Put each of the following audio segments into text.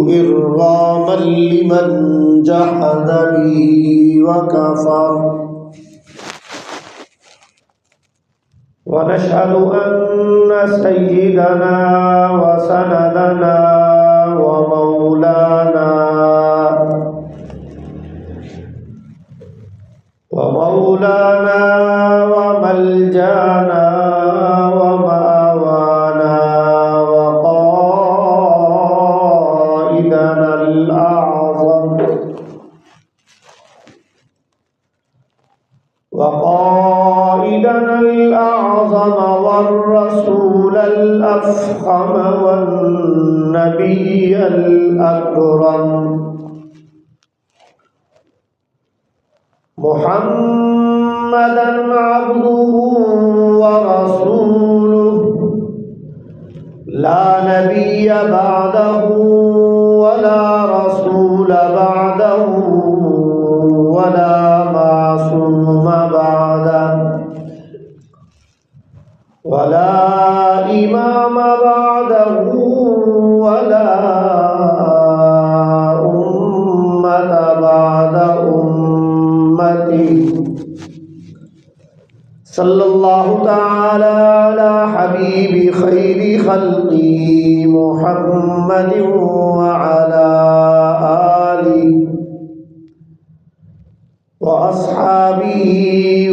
إرغاما لمن جحد به وكفر ونشهد أن سيدنا وسندنا ومولانا وملجانا ومأوانا وقائدنا الأعظم والرسول الأفخم والنبي الأكرم محمدًا عبده ورسوله لا نبي بعده ولا رسول بعده ولا معصوم بعده ولا إمام بعده ولا أمة بعد أمته صلى الله تعالى على حبيب خير خلقه محمد وعلى آله وأصحابه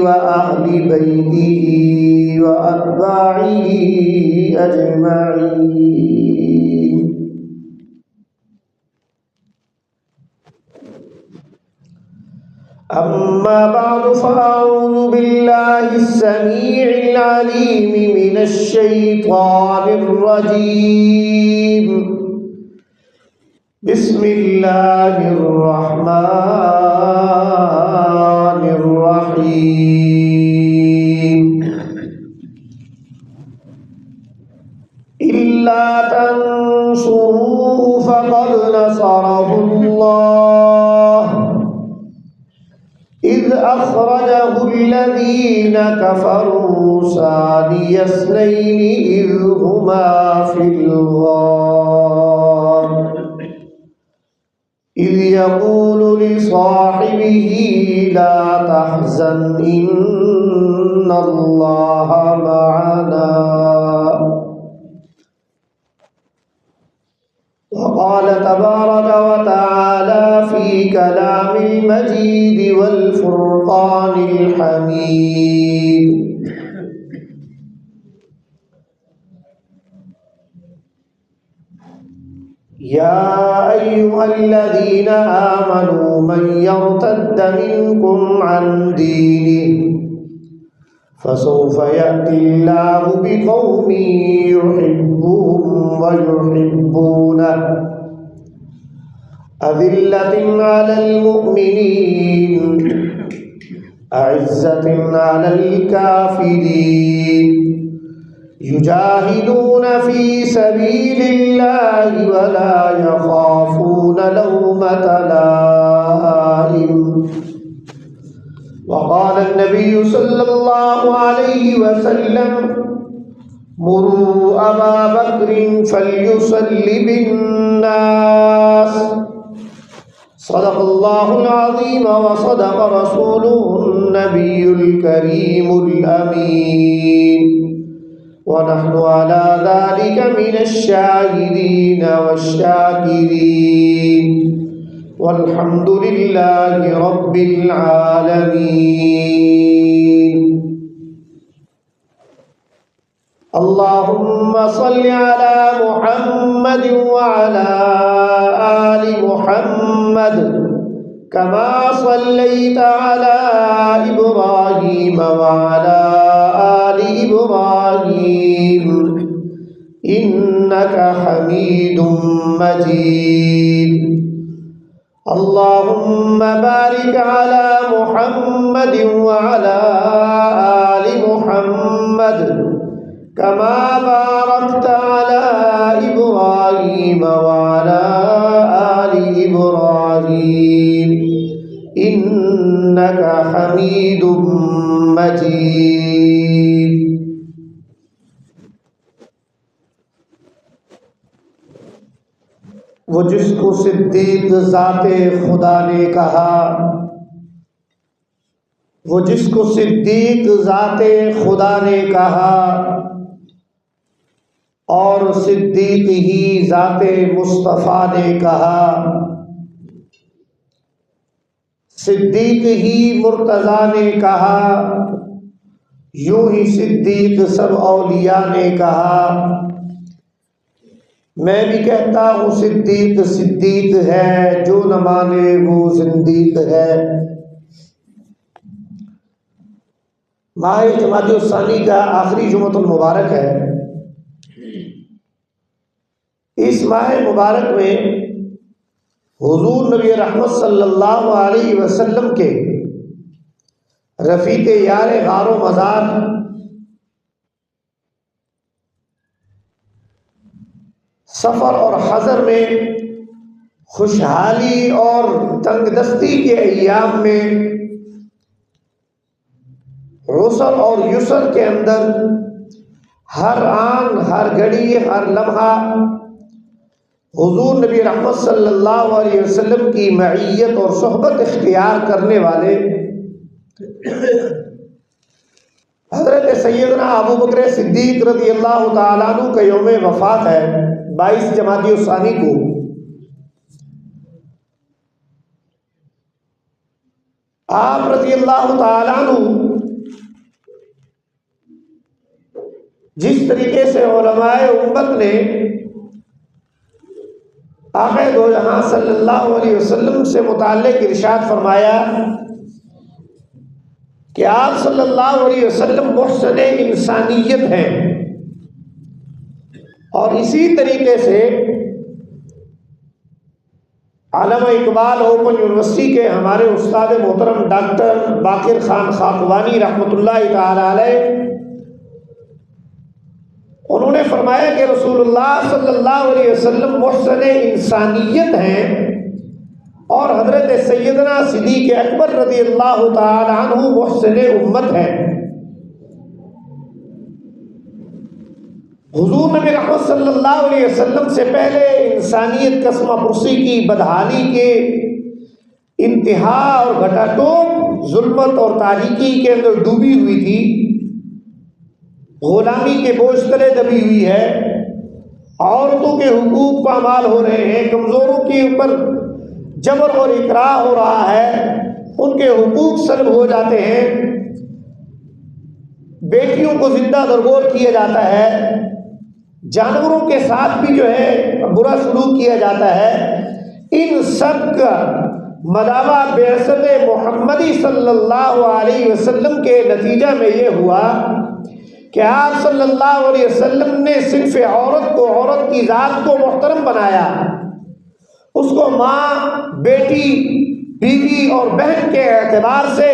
وأهل بيته وأتباعه أجمعين أما بعد فأعوذ بالله السميع العليم من الشيطان الرجيم بسم الله الرحمن الرحيم إلا تنصروه فقد نصره الله إذ أخرجه الذين كفروا ثاني اثنين إذ هما في الغار إذ يقول لصاحبه لا تحزن إن الله معنا وقال تبارك وتعالى في كلام المجيد والفرقان الحميد يا أيها الذين آمنوا من يرتد منكم عن دينه فسوف يأتي الله بقوم يحبهم ويحبونه أذلة على المؤمنين أعزة على الكافرين يجاهدون في سبيل الله ولا يخافون لومة لائم وقال النبي صلى الله عليه وسلم مروا أبا بكر فليصل بالناس صدق الله العظيم وصدق رسوله النبي الكريم الأمين ونحن على ذلك من الشاهدين والشاكرين والحمد لله رب العالمين اللهم صل على محمد وعلى آل محمد كما صليت على إبراهيم وعلى آل إبراهيم إنك حميد مجيد اللهم بارك على محمد وعلى آل محمد كما باركت على إبراهيم وعلى آل إبراهيم إنك حميد مجيد وہ جس کو صدیق ذات خدا نے کہا، وہ جس کو صدیق ذات خدا نے کہا، اور صدیق ہی ذات مصطفیٰ نے کہا، صدیق ہی مرتضیٰ نے کہا، یوں ہی صدیق سب اولیاء نے کہا۔ میں بھی کہتا ہوں صدیق صدیق ہے، جو نہ مانے وہ زندیق ہے۔ ماہ جمادی الثانی کا آخری جمعۃ المبارک ہے۔ اس ماہ مبارک میں حضور نبی رحمت صلی اللہ علیہ وسلم کے رفیق یار غار و مزار سفر اور حضر میں، خوشحالی اور تنگ دستی کے ایام میں، عسر اور یسر کے اندر، ہر آن ہر گھڑی ہر لمحہ حضور نبی رحمت صلی اللہ علیہ وسلم کی معیت اور صحبت اختیار کرنے والے حضرت سیدنا ابو بکر صدیق رضی اللہ تعالیٰ عنہ کا یوم وفات ہے 22 جمادی الثانی کو۔ آپ رضی اللہ تعالیٰ عنہ جس طریقے سے علماء امت نے آقا دو جہاں صلی اللہ علیہ وسلم سے متعلق ارشاد فرمایا کہ آپ صلی اللہ علیہ وسلم محسن انسانیت ہیں، اور اسی طریقے سے علامہ اقبال اوپن یونیورسٹی کے ہمارے استاد محترم ڈاکٹر باقر خان خاکوانی رحمۃ اللہ تعالی علیہ، انہوں نے فرمایا کہ رسول اللہ صلی اللہ علیہ وسلم محسن انسانیت ہیں، اور حضرت سیدنا صدیق اکبر رضی اللہ تعالی عنہ محسن امت ہیں۔ حضور نبی رحمت صلی اللہ علیہ وسلم سے پہلے انسانیت قسمہ پرسی کی بدحالی کے انتہا اور گھٹا ٹوپ، ظلمت اور تاریکی کے اندر ڈوبی ہوئی تھی، غلامی کے بوجھ تلے دبی ہوئی ہے، عورتوں کے حقوق پامال ہو رہے ہیں، کمزوروں کے اوپر جبر اور اکراہ ہو رہا ہے، ان کے حقوق سلب ہو جاتے ہیں، بیٹیوں کو زندہ درگور کیا جاتا ہے، جانوروں کے ساتھ بھی جو ہے برا سلوک کیا جاتا ہے۔ ان سب کا مداوع بعثت محمدی صلی اللہ علیہ وسلم کے نتیجہ میں یہ ہوا کہ آپ صلی اللہ علیہ وسلم نے صرف عورت کو، عورت کی ذات کو محترم بنایا، اس کو ماں، بیٹی، بیوی اور بہن کے اعتبار سے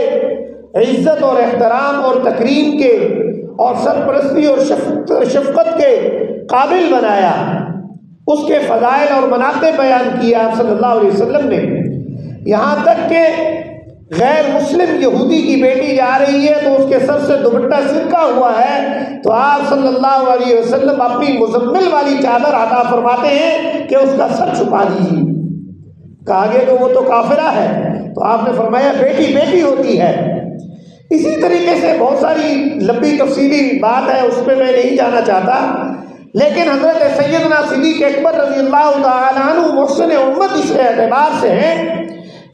عزت اور احترام اور تکریم کے اور سرپرستی اور شفقت کے قابل بنایا، اس کے فضائل اور مناقب بیان کیا آپ صلی اللہ علیہ وسلم نے۔ یہاں تک کہ غیر مسلم یہودی کی بیٹی جا رہی ہے تو اس کے سر سے دوپٹہ سرکا ہوا ہے، تو آپ صلی اللہ علیہ وسلم اپنی مزمل والی چادر عطا فرماتے ہیں کہ اس کا سر چھپا دیجیے۔ کہا گیا کہ وہ تو کافرہ ہے، تو آپ نے فرمایا بیٹی بیٹی ہوتی ہے۔ اسی طریقے سے بہت ساری لمبی تفصیلی بات ہے، اس پہ میں نہیں جانا چاہتا، لیکن حضرت سیدنا صدیق اکبر رضی اللہ تعالی عنہ محسن امت اس اعتبار سے ہیں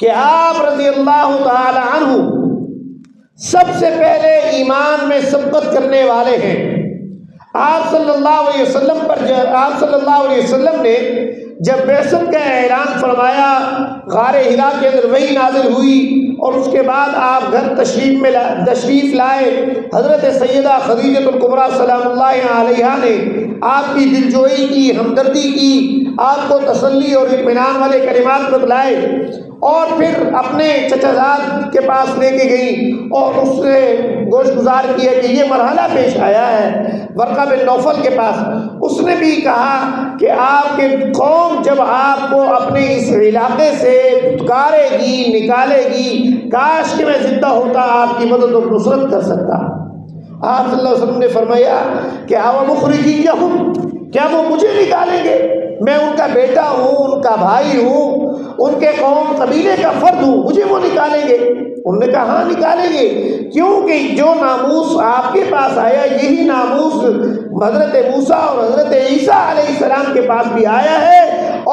کہ آپ رضی اللہ تعالی عنہ سب سے پہلے ایمان میں سبقت کرنے والے ہیں۔ آپ صلی اللہ علیہ وسلم پر آپ صلی اللہ علیہ وسلم نے جب بعثت کا اعلان فرمایا، غار حرا کے اندر وحی نازل ہوئی، اور اس کے بعد آپ گھر تشریف لائے، حضرت سیدہ خدیجہ الکبریٰ سلام اللہ علیہا نے آپ کی دلجوئی کی، ہمدردی کی، آپ کو تسلی اور اطمینان والے کلمات بتلائے، اور پھر اپنے چچا زاد کے پاس لے کے گئی اور اس سے گوش گزار کیا کہ یہ مرحلہ پیش آیا ہے، ورقہ بن نوفل کے پاس۔ اس نے بھی کہا کہ آپ کے قوم جب آپ کو اپنے اس علاقے سے پھٹکارے گی، نکالے گی، کاش کہ میں زندہ ہوتا آپ کی مدد اور نصرت کر سکتا۔ آپ صلی اللہ علیہ وسلم نے فرمایا کہ آو مخرجیہم، کیا وہ مجھے نکالیں گے؟ میں ان کا بیٹا ہوں، ان کا بھائی ہوں، ان کے قوم قبیلے کا فرد ہوں، مجھے وہ نکالیں گے؟ انہوں نے کہا ہاں نکالیں گے، کیونکہ جو ناموس آپ کے پاس آیا یہی ناموس حضرت موسیٰ اور حضرت عیسیٰ علیہ السلام کے پاس بھی آیا ہے،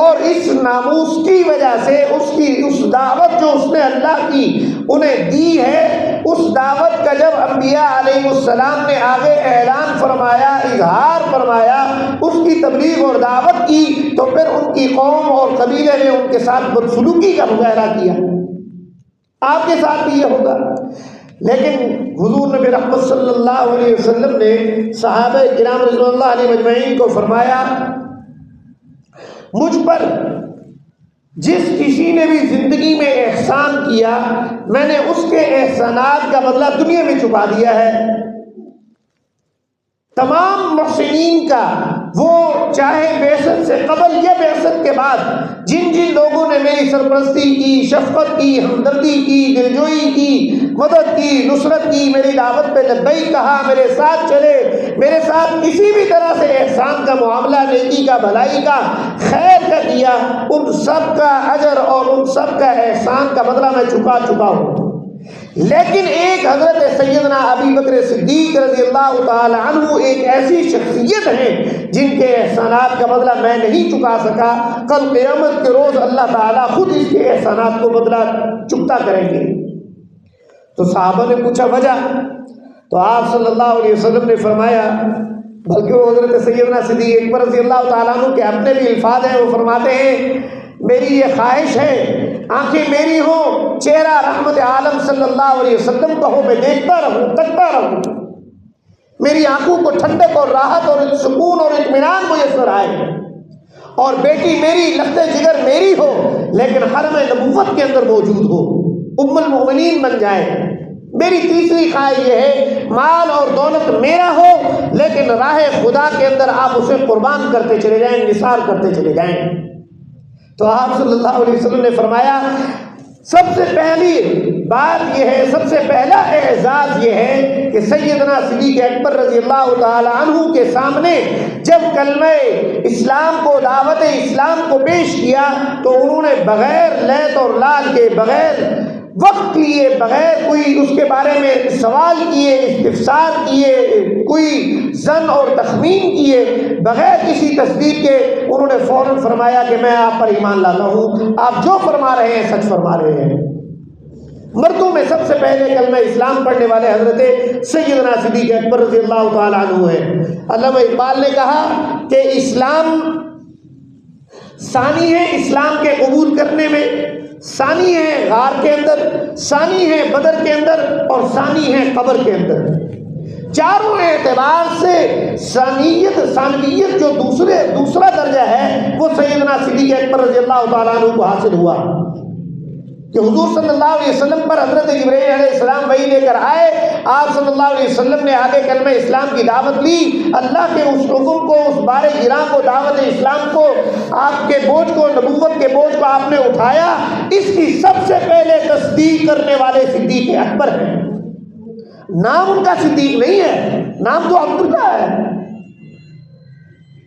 اور اس ناموس کی وجہ سے اس دعوت جو اس نے اللہ کی انہیں دی ہے، اس دعوت کا جب انبیاء علیہ السلام نے آگے اعلان فرمایا، اظہار فرمایا، اس کی تبلیغ اور دعوت کی، تو پھر ان کی قوم اور قبیلے نے ان کے ساتھ بدسلوکی کا مظاہرہ کیا۔ آپ کے ساتھ بھی یہ ہوگا۔ لیکن حضور نبی رحمت صلی اللہ علیہ وسلم نے صحابہ کرام رضوان اللہ علیہ مجمعین کو فرمایا، مجھ پر جس کسی نے بھی زندگی میں احسان کیا، میں نے اس کے احسانات کا بدلہ دنیا میں چکا دیا ہے۔ تمام محسنین کا، وہ چاہے بعثت سے قبل یا بعثت کے بعد جن جن لوگوں نے میری سرپرستی کی، شفقت کی، ہمدردی کی، دلجوئی کی، مدد کی، نصرت کی، میری دعوت پہ لبیک کہا، میرے ساتھ چلے، میرے ساتھ کسی بھی طرح سے احسان کا معاملہ، نیکی کا، بھلائی کا، خیر کا کیا، ان سب کا اجر اور ان سب کا احسان کا بدلہ میں چکا ہوں۔ لیکن ایک حضرت سیدنا ابی بکر صدیق رضی اللہ تعالی عنہ ایک ایسی شخصیت ہے جن کے احسانات کا بدلہ میں نہیں چکا سکا، کل قیامت کے روز اللہ تعالیٰ خود اس کے احسانات کو بدلہ چکتا کریں گے۔ تو صحابہ نے پوچھا وجہ، تو آپ صلی اللہ علیہ وسلم نے فرمایا، بلکہ وہ حضرت سیدنا صدیق اکبر رضی اللہ تعالیٰ عنہ کے اپنے بھی الفاظ ہیں، وہ فرماتے ہیں میری یہ خواہش ہے آنکھیں میری ہوں، چہرہ رحمت عالم صلی اللہ علیہ وسلم کا ہو، میں دیکھتا رہوں، تکتا رہوں، میری آنکھوں کو ٹھنڈک اور راحت اور سکون اور اطمینان میسر آئے، اور بیٹی میری لخت جگر میری ہو لیکن حرم نبوت کے اندر موجود ہو، ام المؤمنین بن جائے۔ میری تیسری خواہش یہ ہے مال اور دولت میرا ہو لیکن راہ خدا کے اندر آپ اسے قربان کرتے چلے جائیں، نثار کرتے چلے جائیں۔ تو آپ صلی اللہ علیہ وسلم نے فرمایا سب سے پہلی بات یہ ہے، سب سے پہلا اعزاز یہ ہے کہ سیدنا صدیق اکبر رضی اللہ تعالی عنہ کے سامنے جب کلمہ اسلام کو، دعوت اسلام کو پیش کیا تو انہوں نے بغیر لیت اور لال کے، بغیر وقت لیے، بغیر کوئی اس کے بارے میں سوال کیے، استفسار کیے، کوئی ظن اور تخمین کیے، بغیر کسی تصدیق کے انہوں نے فوراً فرمایا کہ میں آپ پر ایمان لاتا ہوں، آپ جو فرما رہے ہیں سچ فرما رہے ہیں۔ مردوں میں سب سے پہلے کلمہ اسلام پڑھنے والے حضرت سیدنا صدیق اکبر رضی اللہ تعالی عنہ ہیں۔ علامہ اقبال نے کہا کہ اسلام ثانی ہے، اسلام کے قبول کرنے میں ثانی ہے غار کے اندر، ثانی ہے بدر کے اندر، اور ثانی ہے قبر کے اندر۔ چاروں اعتبار سے ثانویت جو دوسرا درجہ ہے وہ سیدنا صدیق اکبر رضی اللہ تعالیٰ عنہ کو حاصل ہوا کہ حضور صلی اللہ علیہ وسلم پر حضرت جبرائیل علیہ السلام وحی لے کر آئے، آپ صلی اللہ علیہ وسلم نے آگے کلمہ اسلام کی دعوت لی، اللہ کے اس حکم کو، اس بار گراں کو، دعوت اسلام کو، آپ کے بوجھ کو، نبوت کے بوجھ کو آپ نے اٹھایا۔ اس کی سب سے پہلے تصدیق کرنے والے صدیق اکبر ہیں۔ نام ان کا صدیق نہیں ہے، نام تو عبداللہ ہے،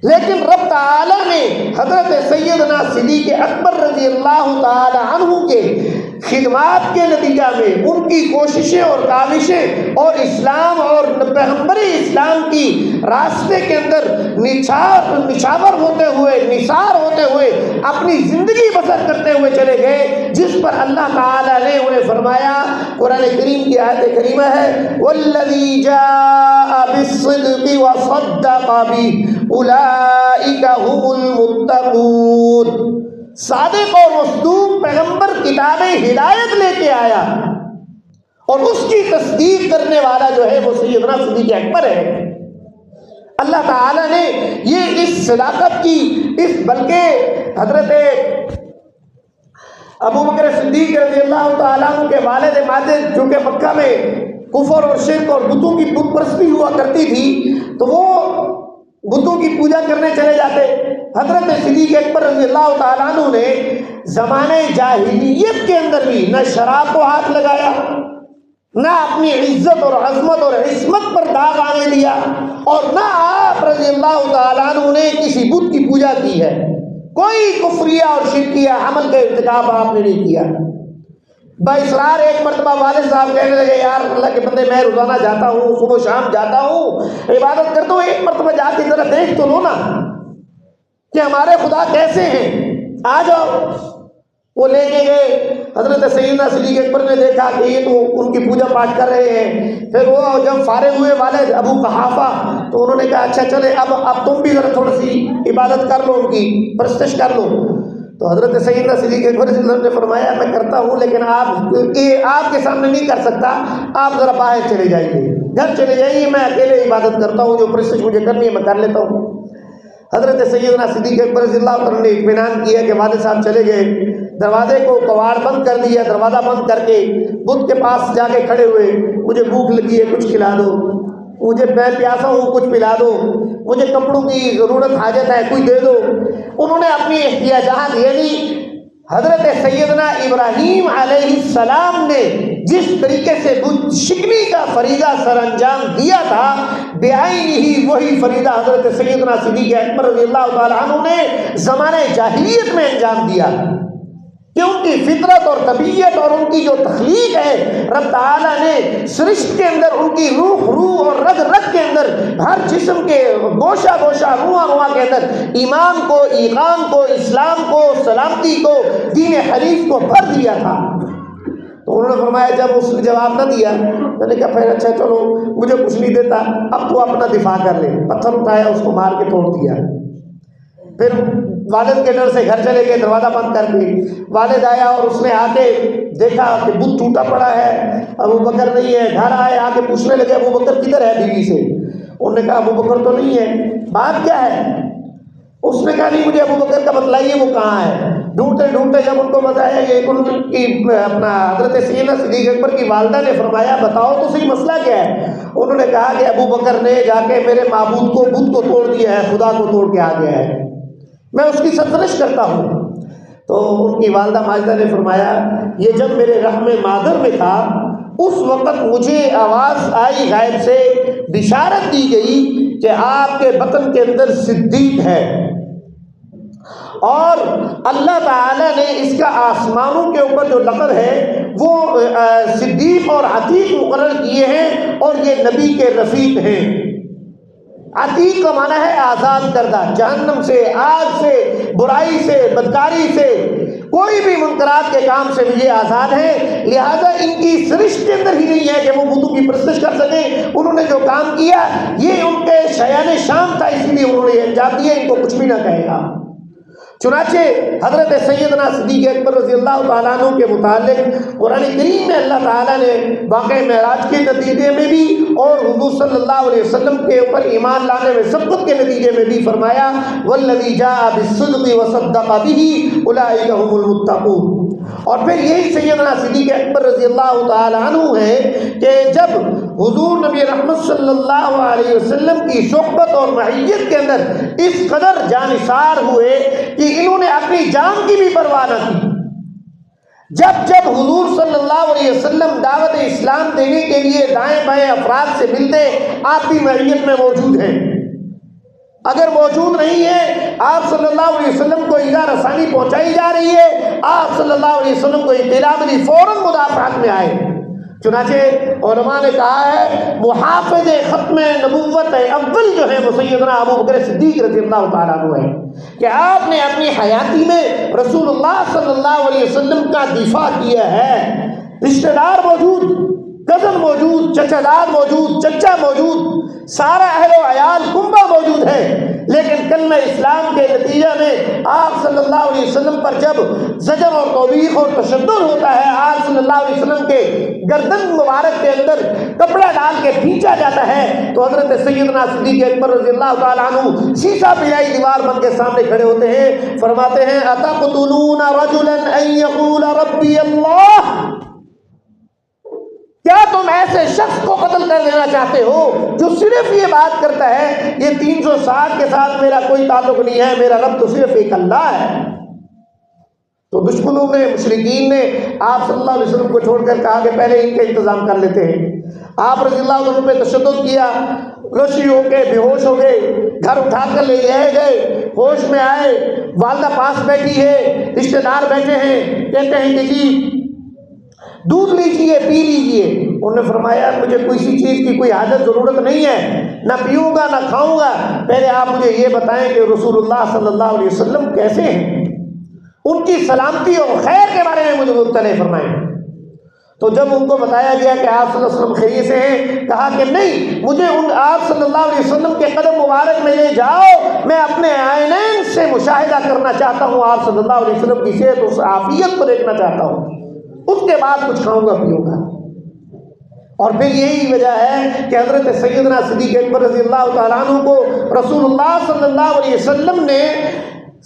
لیکن رب تعالی نے حضرت سیدنا صدیق اکبر رضی اللہ تعالی عنہ کے خدمات کے نتیجہ میں ان کی کوششیں اور کاوشیں اور اسلام اور پیغمبر اسلام کی راستے کے اندر نچھاور ہوتے ہوئے، نثار ہوتے ہوئے اپنی زندگی بسر کرتے ہوئے چلے گئے، جس پر اللہ تعالی نے انہیں فرمایا، قرآن کریم کی آیت کریمہ ہے والذی جاء بالصدق وصدق بہ اولئک هم المتقون۔ صادق اور مصدوق پیغمبر کتاب ہدایت لے کے آیا اور اس کی تصدیق کرنے والا جو ہے وہ سیدنا صدیق اکبر ہے۔ اللہ تعالیٰ نے یہ اس صداقت کی، اس بلکہ حضرت ابو بکر صدیق رضی اللہ تعالیٰ عنہ کے والد ماجد جو کہ مکہ میں کفر اور شرک اور بتوں کی بت پرستی ہوا کرتی تھی، تو وہ بتوں کی پوجا کرنے چلے جاتے۔ حضرت صدیق اکبر رضی اللہ تعالیٰ عنہ نے زمانے جاہلیت کے اندر بھی نہ شراب کو ہاتھ لگایا، نہ اپنی عزت اور عظمت اور عصمت پر داغ آنے دیا، اور نہ آپ رضی اللہ تعالیٰ عنہ نے کسی بت کی پوجا کی ہے۔ کوئی کفریہ اور شرکیہ عمل کا ارتکاب آپ نے نہیں کیا۔ باصرار ایک مرتبہ والد صاحب کہنے لگے یار اللہ کے بندے میں روزانہ جاتا ہوں، صبح شام جاتا ہوں، عبادت کرتا ہوں، ایک مرتبہ جا کے ذرا دیکھ تو لو نا کہ ہمارے خدا کیسے ہیں، آ جاؤ۔ وہ لے کے گئے، حضرت سیدنا صدیق اکبر نے دیکھا کہ یہ تو ان کی پوجا پاٹ کر رہے ہیں۔ پھر وہ جب فارغ ہوئے والد ابو قحافہ تو انہوں نے کہا اچھا چلے اب تم بھی ذرا تھوڑی سی عبادت کر لو، ان کی پرستش کر لو۔ تو حضرت سیدنا صدیق اکبر نے فرمایا میں کرتا ہوں لیکن آپ کے سامنے نہیں کر سکتا، آپ ذرا باہر چلے جائیے، گھر چلے جائیے، میں اکیلے عبادت کرتا ہوں، جو پرستش مجھے کرنی ہے میں کر لیتا ہوں۔ حضرت سیدنا صدیق اکبر رضی اللہ عنہ نے اطمینان کیا کہ والد صاحب چلے گئے، دروازے کو کواڑ بند کر دیا، دروازہ بند کر کے بت کے پاس جا کے کھڑے ہوئے، مجھے بھوک لگی ہے کچھ کھلا دو، مجھے میں پیاسا ہوں کچھ پلا دو، مجھے کپڑوں کی ضرورت حاجت ہے کوئی دے دو۔ انہوں نے اپنی احتیاجات یعنی حضرت سیدنا ابراہیم علیہ السلام نے جس طریقے سے بت شکنی کا فریضہ سر انجام دیا تھا، بعینہ ہی وہی فریضہ حضرت سیدنا صدیق اکبر رضی اللہ تعالی عنہ نے زمانہ جاہلیت میں انجام دیا، کہ ان کی فطرت اور طبیعت اور ان کی جو تخلیق ہے، رب تعالیٰ نے سرشت کے اندر ان کی روح اور رگ رگ کے اندر، ہر جسم کے گوشہ گوشہ رواں کے اندر ایمان کو، ایقان کو، اسلام کو، سلامتی کو، دین حنیف کو بھر دیا تھا۔ تو انہوں نے فرمایا جب اس نے جواب نہ دیا، میں نے کہا پھر اچھا چلو مجھے کچھ نہیں دیتا، اب تو اپنا دفاع کر لے، پتھر اٹھایا اس کو مار کے توڑ دیا۔ پھر والد کے ڈر سے گھر چلے گئے دروازہ بند کر کے، والد آیا اور اس نے آ کے دیکھا کہ بت ٹوٹا پڑا ہے، ابو بکر نہیں ہے، گھر آئے آ کے پوچھنے لگے ابو بکر کدھر ہے بیوی سے، انہوں نے کہا ابو بکر تو نہیں ہے، بات کیا ہے؟ اس نے کہا نہیں مجھے ابو بکر کا بتلائیے وہ کہاں ہے۔ ڈھونڈتے ڈھونڈتے جب ان کو بتایا یہ ان کی اپنا حضرت سیدنا صدیق اکبر کی والدہ نے فرمایا بتاؤ تو صحیح مسئلہ کیا ہے؟ انہوں نے کہا کہ ابو بکر نے جا کے میرے معبود کو بت کو توڑ دیا ہے، خدا کو توڑ کے آ گیا ہے، میں اس کی سرزنش کرتا ہوں۔ تو ان کی والدہ ماجدہ نے فرمایا یہ جب میرے رحم مادر میں تھا اس وقت مجھے آواز آئی غیب سے، بشارت دی گئی کہ آپ کے بطن کے اندر صدیق ہے، اور اللہ تعالیٰ نے اس کا آسمانوں کے اوپر جو لقب ہے وہ صدیق اور عتیق مقرر کیے ہیں، اور یہ نبی کے رفیق ہیں۔ عتیق کا معنی ہے آزاد کردہ، جہنم سے، آگ سے، برائی سے، بدکاری سے، کوئی بھی منکرات کے کام سے بھی یہ آزاد ہیں، لہذا ان کی سرشت کے اندر ہی نہیں ہے کہ وہ بتوں کی پرستش کر سکیں۔ انہوں نے جو کام کیا یہ ان کے شایان شان تھا، اس لیے انہوں نے یہ انجام دیا، ان کو کچھ بھی نہ کہے گا۔ چنانچہ حضرت سیدنا صدیق اکبر رضی اللہ تعالیٰ عنہ کے متعلق قرآن کریم میں اللہ تعالیٰ نے واقع معراج کے نتیجے میں بھی اور حضور صلی اللہ علیہ وسلم کے اوپر ایمان لانے میں سبقت کے نتیجے میں بھی فرمایا والذی جاء بالصدق وصدق به اولئک هم المتقون۔ اور پھر یہی سیدنا صدیق اکبر رضی اللہ تعالیٰ عنہ ہے کہ جب حضور نبی رحمت صلی اللہ علیہ وسلم کی صحبت اور معیت کے اندر اس قدر جانثار ہوئے کہ انہوں نے اپنی جان کی بھی پرواہ نہ کی۔ جب حضور صلی اللہ علیہ وسلم دعوت اسلام دینے کے لیے دائیں بائیں افراد سے ملتے، آپ بھی معیت میں موجود ہیں، اگر موجود نہیں ہے آپ صلی اللہ علیہ وسلم کو ایذا رسانی پہنچائی جا رہی ہے، آپ صلی اللہ علیہ وسلم کو اطلاع ملی، فوراً مدافعت میں آئے۔ چنانچہ علماء نے کہا ہے محافظ ختم نبوت اول جو ہے وہ سیدنا ابو بکر صدیق رضی اللہ تعالیٰ عنہ ہے، کہ آپ نے اپنی حیاتی میں رسول اللہ صلی اللہ علیہ وسلم کا دفاع کیا ہے، رشتہ دار موجود، کزن موجود، چچا داد موجود، چچا موجود، سارا اہل و عیال کنبہ موجود ہے، لیکن کلمہ اسلام کے نتیجہ میں آپ صلی اللہ علیہ وسلم پر جب زجر اور توبیخ اور تشدد ہوتا ہے، آپ صلی اللہ علیہ وسلم کے گردن مبارک کے اندر کپڑا ڈال کے کھینچا جاتا ہے، تو حضرت سیدنا صدیق اکبر رضی اللہ تعالیٰ عنہ شیشہ پلائی دیوار بن کے سامنے کھڑے ہوتے ہیں، فرماتے ہیں اتقتلون رجلا ان یقول ربی اللہ، کیا تم ایسے شخص کو قتل کر دینا چاہتے ہو جو صرف یہ بات کرتا ہے یہ 360 کے ساتھ میرا کوئی تعلق نہیں ہے، میرا رب تو صرف ایک اللہ ہے؟ تو دشمنوں نے، مشرکین نے آپ صلی اللہ علیہ وسلم کو چھوڑ کر کہا کہ پہلے ان کا انتظام کر لیتے ہیں۔ آپ رضی اللہ عنہ پہ تشدد کیا، لوشی ہو گئے، بے ہوش ہو گئے، گھر اٹھا کر لے جائے گئے، ہوش میں آئے، والدہ پاس بیٹھی ہے، رشتہ دار بیٹھے ہیں، کہتے ہیں کہ جی دودھ لیجیے، پی لیجیے۔ انہوں نے فرمایا مجھے کسی چیز کی کوئی حاجت ضرورت نہیں ہے، نہ پیوں گا نہ کھاؤں گا، پہلے آپ مجھے یہ بتائیں کہ رسول اللہ صلی اللہ علیہ وسلم کیسے ہیں، ان کی سلامتی اور خیر کے بارے میں مجھے مطلع فرمائیں۔ تو جب ان کو بتایا گیا کہ آپ صلی اللہ علیہ وسلم خیریت سے ہیں، کہا کہ نہیں، مجھے ان آپ صلی اللہ علیہ وسلم کے قدم مبارک میں لے جاؤ، میں اپنے عینین سے مشاہدہ کرنا چاہتا ہوں آپ صلی اللہ علیہ وسلم کی صحت اور عافیت کو دیکھنا چاہتا ہوں، اس کے بعد کچھ کھاؤں گا پیوں گا۔ اور پھر یہی وجہ ہے کہ حضرت سیدنا صدیق اکبر رضی اللہ تعالیٰ عنہ کو رسول اللہ صلی اللہ علیہ وسلم نے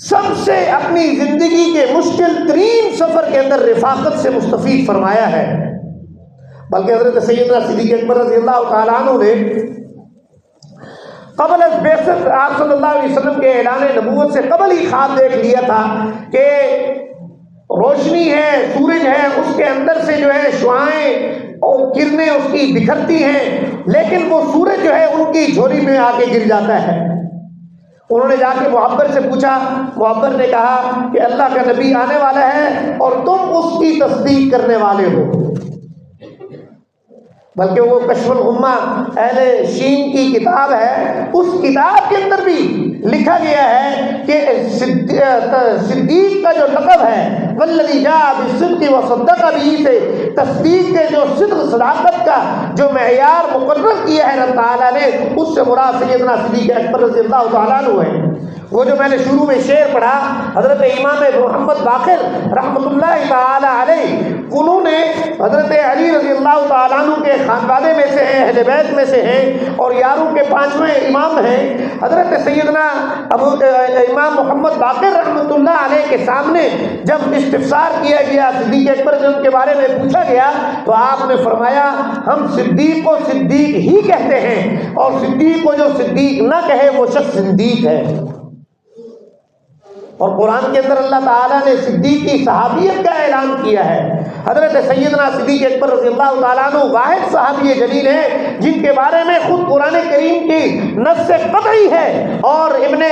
سب سے اپنی زندگی کے مشکل ترین سفر کے اندر رفاقت سے مستفید فرمایا ہے۔ بلکہ حضرت سیدنا صدیق اکبر رضی اللہ تعالیٰ عنہ نے قبل از بعثت آپ صلی اللہ علیہ وسلم کے اعلان نبوت سے قبل ہی خواب دیکھ لیا تھا کہ روشنی ہے، سورج ہے، اس کے اندر سے جو ہے شعاعیں اور کرنیں اس کی بکھرتی ہیں، لیکن وہ سورج جو ہے ان کی جھولی میں آ کے گر جاتا ہے۔ انہوں نے جا کے معبر سے پوچھا، معبر نے کہا کہ اللہ کا نبی آنے والا ہے اور تم اس کی تصدیق کرنے والے ہو۔ بلکہ وہ کشف الغمہ اہل شین کی کتاب ہے، اس کتاب کے اندر بھی لکھا گیا ہے کہ صدیق کا جو لقب ہے والذی جاء بالصدق وصدق به سے تصدیق کے جو صدق صداقت کا جو معیار مقرر کیا ہے اللہ تعالیٰ نے، اس سے مراد سیدنا صدیق اکبر رضی اللہ تعالیٰ عنہ ہے۔ وہ جو میں نے شروع میں شعر پڑھا، حضرت امام محمد باقر رحمۃ اللہ تعالی علیہ، انہوں نے حضرت علی رضی اللہ تعالیٰ عنہ کے خانوادے میں سے ہیں، اہل بیت میں سے ہیں، اور یاروں کے 5ویں امام ہیں۔ حضرت سیدنا امام محمد باقر رحمۃ اللہ علیہ کے سامنے جب استفسار کیا گیا صدیق اکبر کے بارے میں پوچھا گیا تو آپ نے فرمایا ہم صدیق کو صدیق ہی کہتے ہیں، اور صدیق کو جو صدیق نہ کہے وہ شخص زندیق ہے۔ اور قرآن کے اندر اللہ تعالیٰ نے صدیق کی صحابیت کا اعلان کیا ہے۔ حضرت سیدنا صدیق اکبر رضی اللہ تعالیٰ عنہ واحد صحابی جلیل ہیں جن کے بارے میں خود قرآن کریم کی نص قطعی ہے، اور ابن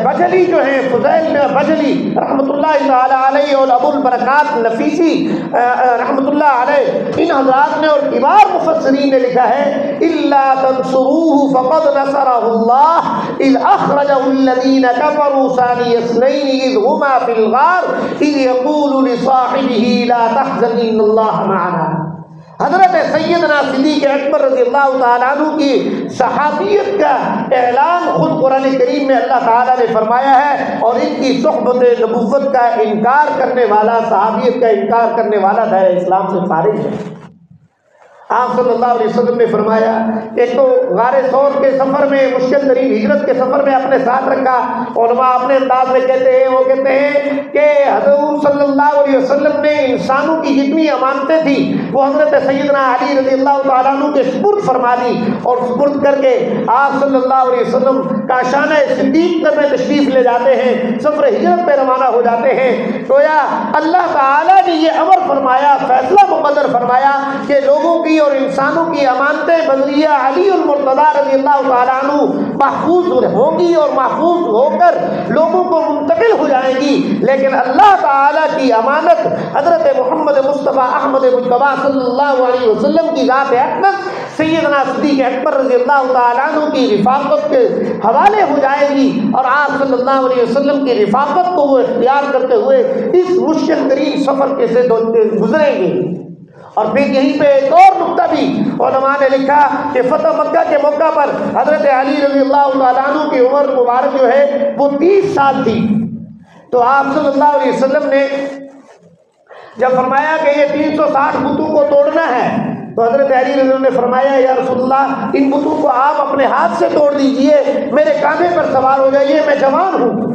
بجلی جو ہیں فضیل بجلی رحمۃ اللہ تعالی علیہ اور ابو البرکات نفیسی رحمۃ اللہ علیہ، ان حضرات نے اور کبار مفسرین نے لکھا ہے الا تنصروه فقد نصرہ اللہ اذ اخرجہ الذین کفروا ثانی اثنین اذ ہما فی الغار اذ یقول لصاحبہ لا تحزن ان اللہ معنا۔ حضرت سیدنا صدیق اکبر رضی اللہ تعالیٰ عنہ کی صحابیت کا اعلان خود قرآن کریم میں اللہ تعالیٰ نے فرمایا ہے، اور ان کی صحبت نبوت کا انکار کرنے والا، صحابیت کا انکار کرنے والا دائرہ اسلام سے خارج ہے۔ آپ صلی اللہ علیہ وسلم نے فرمایا، ایک تو غار ثور کے سفر میں، مشکل ترین ہجرت کے سفر میں اپنے ساتھ رکھا۔ علماء اپنے انداز میں کہتے ہیں، وہ کہتے ہیں کہ حضور صلی اللہ علیہ وسلم نے انسانوں کی جتنی امانتیں تھیں وہ حضرت سیدنا علی رضی اللہ تعالیٰ عنہ کے سپرد فرما دی، اور سپرد کر کے آپ صلی اللہ علیہ وسلم کاشانہ صدیق کرنے تشریف لے جاتے ہیں، سفر ہجرت پہ روانہ ہو جاتے ہیں۔ گویا اللہ تعالیٰ نے یہ امر فرمایا، فیصلہ مقدر فرمایا کہ لوگوں کی اور انسانوں کی امانتیں بذریعہ علی المرتضیٰ رضی اللہ تعالیٰ عنہ محفوظ ہوں گی اور محفوظ ہو کر لوگوں کو منتقل ہو جائیں گی، لیکن اللہ تعالیٰ کی امانت حضرت محمد مصطفیٰ احمد مجتبیٰ صلی اللہ علیہ وسلم کی ذات اقدس سیدنا صدیق اکبر رضی اللہ تعالیٰ عنہ کی رفاقت کے حوالے ہو جائے گی، اور آپ صلی اللہ علیہ وسلم کی رفاقت کو وہ اختیار کرتے ہوئے اس مشکل ترین سفر کے سے گزریں گے۔ اور پھر یہیں پہ ایک اور نقطہ بھی علماء نے لکھا کہ فتح مکہ کے موقع پر حضرت علی رضی اللہ تعالیٰ عنہ کی عمر مبارک جو ہے وہ 30 سال تھی۔ تو آپ صلی اللہ علیہ وسلم نے جب فرمایا کہ یہ 360 بتوں کو توڑنا ہے تو حضرت علی رضی اللہ عنہ نے فرمایا یا رسول اللہ ان بتوں کو آپ اپنے ہاتھ سے توڑ دیجئے، میرے کاندھے پر سوار ہو جائیے، میں جوان ہوں۔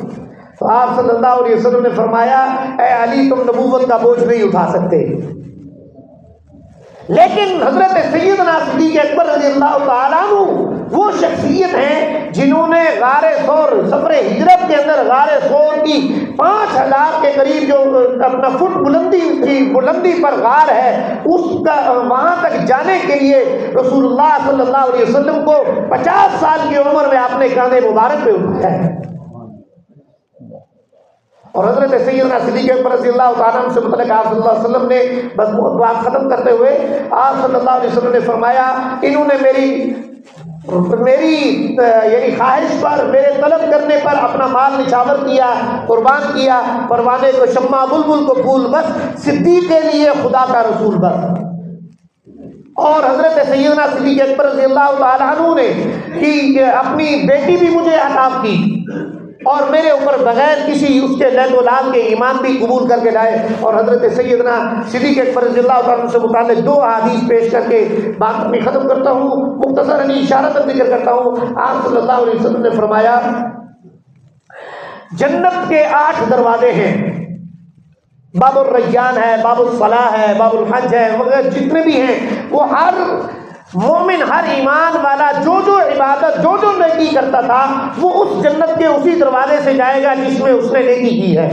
تو آپ صلی اللہ علیہ وسلم نے فرمایا اے علی تم نبوت کا بوجھ نہیں اٹھا سکتے، لیکن حضرت سیدنا صدیق اکبر رضی اللہ تعالیٰ عنہ وہ شخصیت ہیں جنہوں نے غار ثور سفر ہجرت کے اندر غار ثور کی 5000 کے قریب جو اپنا فٹ بلندی پر غار ہے، اس کا وہاں تک جانے کے لیے رسول اللہ صلی اللہ علیہ وسلم کو 50 سال کی عمر میں اپنے کاندھے مبارک پہ اٹھایا ہے۔ اور حضرت سیدنا صدیق اکبر رضی اللہ تعالیٰ عنہ سے متعلق آپ صلی اللہ علیہ وسلم نے بس بات ختم کرتے ہوئے آپ صلی اللہ علیہ وسلم نے فرمایا، انہوں نے میری یعنی خواہش پر، میرے طلب کرنے پر اپنا مال نچھاور کیا، قربان کیا، پروانے کو شمع، بلبل کو پھول، بس صدیق کے لیے خدا کا رسول بس۔ اور حضرت سیدنا صدیق اکبر رضی اللہ تعالیٰ عنہ نے کہ اپنی بیٹی بھی مجھے عطا کی اور میرے اوپر بغیر کسی اس کے لید و لال کے ایمان بھی قبول کر کے لائے۔ اور حضرت سیدنا صدیق اکبر رضی اللہ تعالیٰ عنہ سے متعلق 2 احادیث پیش کر کے بات اپنی ختم کرتا ہوں، مختصر اشارۃ ذکر کرتا ہوں۔ آپ صلی اللہ علیہ وسلم نے فرمایا، جنت کے 8 دروازے ہیں، باب الریان ہے، باب الصلاح ہے، باب الحج ہے، وغیرہ جتنے بھی ہیں، وہ ہر مومن، ہر ایمان والا جو عبادت، جو نیکی کرتا تھا، وہ اس جنت کے اسی دروازے سے جائے گا جس میں اس نے نیکی کی ہے۔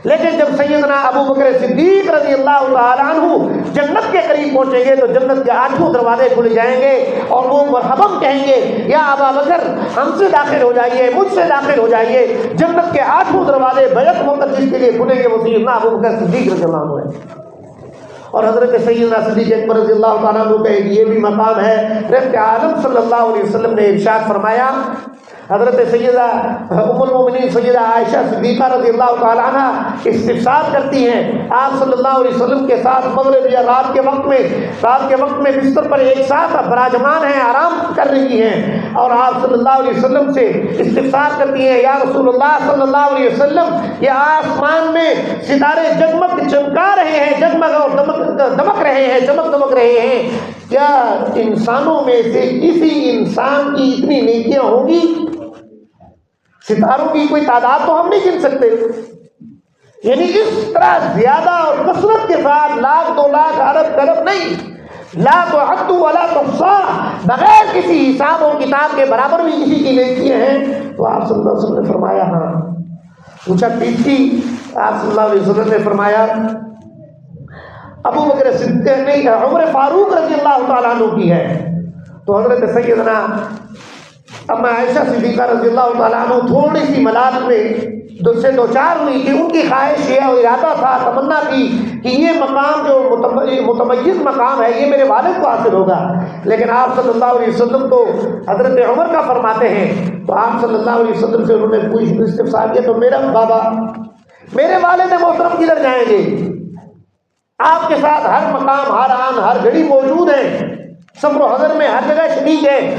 لیکن جب سیدنا ابو بکر صدیق رضی اللہ تعالیٰ عنہ جنت کے قریب پہنچیں گے تو جنت کے 8 دروازے کھل جائیں گے اور وہ مرحبا کہیں گے، یا ابا بکر ہم سے داخل ہو جائیے، مجھ سے داخل ہو جائیے۔ جنت کے 8 دروازے بیعت وقت جس کے لیے کھلیں گے وہ سیدنا ابو بکر صدیق رضی اللہ عنہ ہے۔ اور حضرت سیدنا صدیق اکبر رضی اللہ تعالیٰ عنہ کا یہ بھی مقام ہے۔ رفت عالم صلی اللہ علیہ وسلم نے ارشاد فرمایا، حضرت سیدہ ام المؤمنین سیدہ عائشہ صدیقہ رضی اللہ تعالیٰ عنہ استفسار کرتی ہیں آپ صلی اللہ علیہ وسلم کے ساتھ مغرب یا رات کے وقت میں بستر پر ایک ساتھ براجمان ہیں، آرام کر رہی ہیں، اور آپ صلی اللہ علیہ وسلم سے استفسار کرتی ہیں، یا رسول اللہ صلی اللہ علیہ وسلم، یہ آسمان میں ستارے جگمگ چمکا رہے ہیں، جگمگ اور دمک رہے ہیں، چمک دمک رہے ہیں، کیا انسانوں میں سے کسی انسان کی اتنی نیکیاں ہوں گی؟ ستاروں کی کوئی تعداد تو ہم نہیں گن سکتے، یعنی اس طرح زیادہ اور کثرت کے ساتھ 1,00,000 2,00,000 ارب خرب نہیں، لا تعد ولا تحصى، بغیر کسی حساب و کتاب کے برابر بھی کسی کی نیکیاں ہیں۔ تو آپ صلی اللہ علیہ وسلم نے فرمایا ہاں۔ پوچھا کس کی؟ آپ صلی اللہ علیہ وسلم نے فرمایا ابو بکر صدیق نہیں، عمر فاروق رضی اللہ تعالیٰ عنہ کی ہے۔ تو حضرت سیدنا اما عائشہ صدیقہ رضی اللہ تعالیٰ عنہ تھوڑی سی ملال میں سے دو چار ہوئی کہ ان کی خواہش یہ اور ارادہ تھا، تمنا کی کہ یہ مقام جو متمیز مقام ہے یہ میرے والد کو حاصل ہوگا، لیکن آپ صلی اللہ علیہ وسلم تو حضرت عمر کا فرماتے ہیں۔ تو آپ صلی اللہ علیہ وسلم سے انہوں نے استفسار کیا، تو میرا بابا، میرے والد محترم کدھر جائیں گے؟ آپ کے ساتھ ہر مقام، ہر آن، ہر گھڑی موجود ہیں، صبر و حضر میں ہر جگہ شریک ہے۔